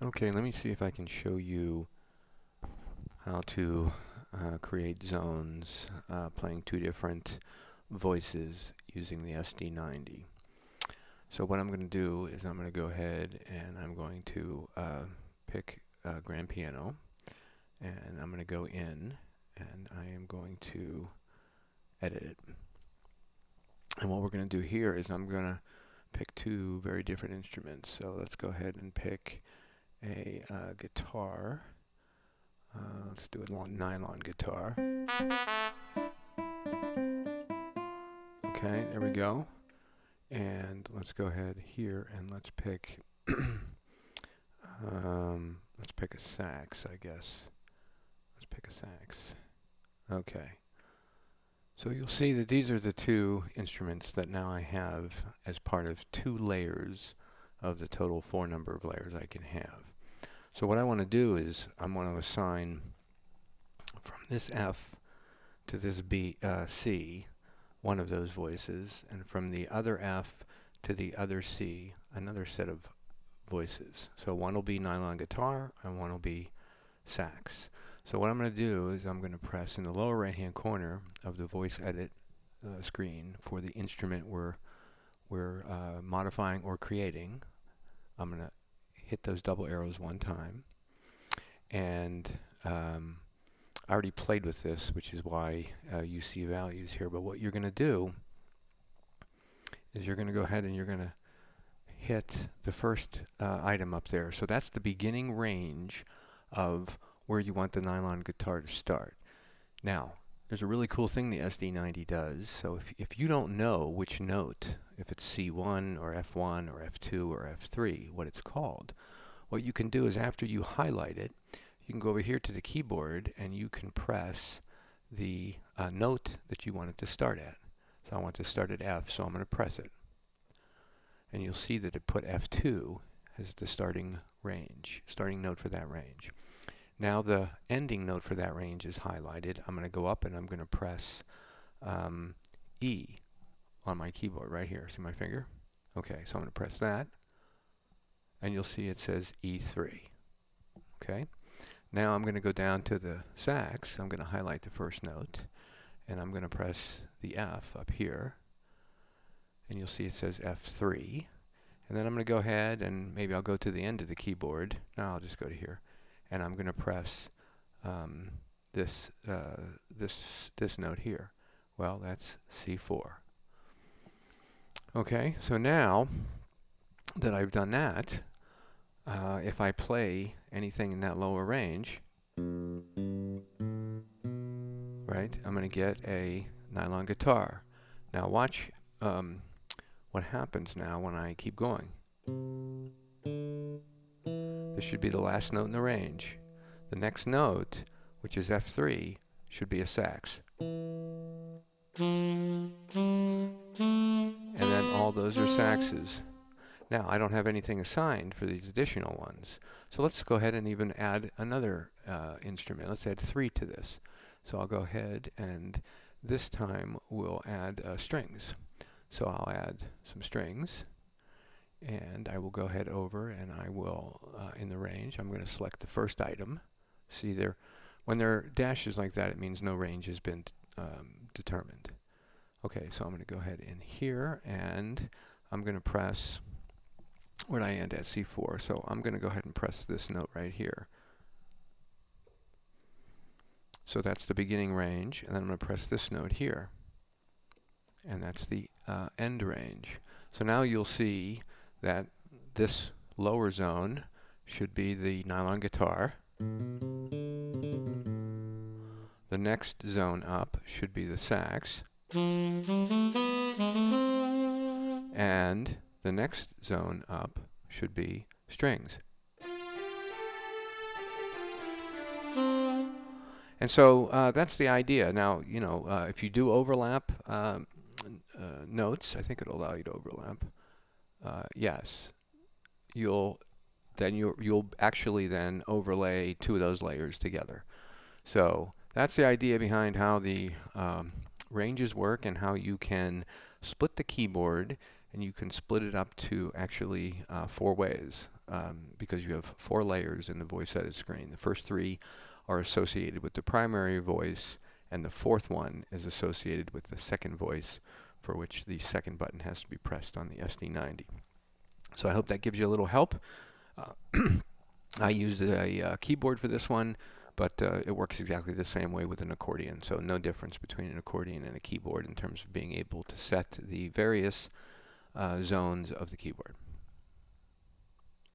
Okay, let me see if I can show you how to create zones playing two different voices using the SD90. So what I'm going to do is I'm going to go ahead and I'm going to pick grand piano, and I'm going to go in and I am going to edit it. And what we're going to do here is I'm going to pick two very different instruments. So let's go ahead and pick a guitar. Let's do a nylon guitar. Okay, there we go. And let's go ahead here and let's pick let's pick a sax, I guess. Let's pick a sax. Okay. So you'll see that these are the two instruments that now I have as part of two layers of the total 4 number of layers I can have. So what I want to do is I want to assign from this F to this C one of those voices, and from the other F to the other C another set of voices. So one will be nylon guitar and one will be sax. So what I'm going to do is I'm going to press in the lower right hand corner of the voice edit screen for the instrument we're modifying or creating. I'm going to hit those double arrows one time, and I already played with this, which is why you see values here. But what you're going to do is you're going to go ahead and you're going to hit the first item up there. So that's the beginning range of where you want the nylon guitar to start. Now, there's a really cool thing the SD90 does. So if you don't know which note, if it's C1 or F1 or F2 or F3, what it's called, what you can do is after you highlight it, you can go over here to the keyboard and you can press the note that you want it to start at. So I want to start at F, so I'm going to press it. And you'll see that it put F2 as the starting note for that range. Now the ending note for that range is highlighted. I'm going to go up and I'm going to press E on my keyboard right here. See my finger? Okay, so I'm going to press that, and you'll see it says E3. Okay. Now I'm going to go down to the sax. I'm going to highlight the first note, and I'm going to press the F up here, and you'll see it says F3. And then I'm going to go ahead and maybe I'll go to the end of the keyboard. No, I'll just go to here, and I'm going to press this note here. Well, that's C4. Okay, so now that I've done that, if I play anything in that lower range, right, I'm going to get a nylon guitar. Now watch what happens now when I keep going. This should be the last note in the range. The next note, which is F3, should be a sax. And then all those are saxes. Now, I don't have anything assigned for these additional ones. So let's go ahead and even add another instrument. Let's add 3 to this. So I'll go ahead and this time we'll add strings. So I'll add some strings, and I will go ahead over and I will, in the range, I'm going to select the first item. See there, when there are dashes like that, it means no range has been determined. Okay, so I'm going to go ahead in here and I'm going to press, where did I end at? C4. So I'm going to go ahead and press this note right here. So that's the beginning range, and then I'm going to press this note here, and that's the end range. So now you'll see that this lower zone should be the nylon guitar. The next zone up should be the sax. And the next zone up should be strings. And so that's the idea. Now, you know, if you do overlap notes, I think it'll allow you to overlap. Yes, you'll actually then overlay 2 of those layers together. So that's the idea behind how the ranges work and how you can split the keyboard and you can split it up to actually 4 ways, because you have 4 layers in the voice edit screen. The first 3 are associated with the primary voice, and the 4th one is associated with the second voice, for which the second button has to be pressed on the SD90. So I hope that gives you a little help. I used a keyboard for this one, but it works exactly the same way with an accordion. So no difference between an accordion and a keyboard in terms of being able to set the various zones of the keyboard.